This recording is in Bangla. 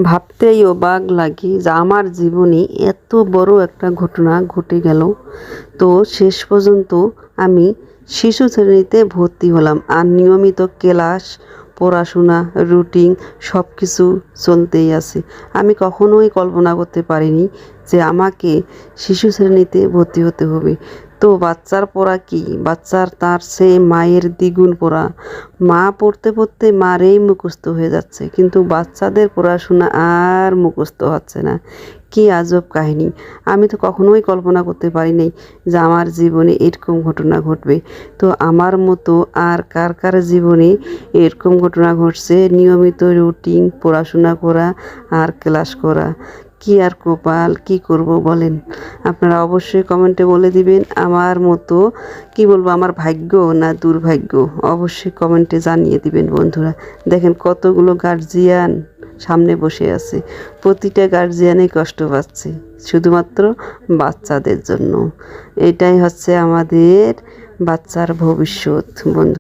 ভাবতেই অবাক লাগে যে আমার জীবনে এত বড় একটা ঘটনা ঘটে গেল। তো শেষ পর্যন্ত আমি শিশু শ্রেণীতে ভর্তি হলাম, আর নিয়মিত ক্লাস, পড়াশোনা, রুটিন সব কিছু চলতেই আছে। আমি কখনোই কল্পনা করতে পারিনি যে আমাকে শিশু শ্রেণীতে ভর্তি হতে হবে। তো বাচ্চার পড়া কি, বাচ্চার তার সে মায়ের দ্বিগুণ পড়া। মা পড়তে পড়তে মারেই মুখস্থ হয়ে যাচ্ছে, কিন্তু বাচ্চাদের পড়াশোনা আর মুখস্থ হচ্ছে না। কি আজব কাহিনী! আমি তো কখনোই কল্পনা করতে পারি নাই যে আমার জীবনে এরকম ঘটনা ঘটবে। তো আমার মতো আর কার কার জীবনে এরকম ঘটনা ঘটছে? নিয়মিত রুটিন, পড়াশোনা করা আর ক্লাস করা। কি আর কপাল, কি করব বলেন? আপনারা অবশ্যই কমেন্টে বলে দিবেন আমার মতো, কি বলবো, আমার ভাগ্য না দুর্ভাগ্য, অবশ্যই কমেন্টে জানিয়ে দিবেন বন্ধুরা। দেখেন কতগুলো গার্জিয়ান সামনে বসে আছে, প্রতিটা গার্জিয়ানই কষ্ট পাচ্ছে শুধুমাত্র বাচ্চাদের জন্য। এটাই হচ্ছে আমাদের বাচ্চার ভবিষ্যৎ বন্ধু।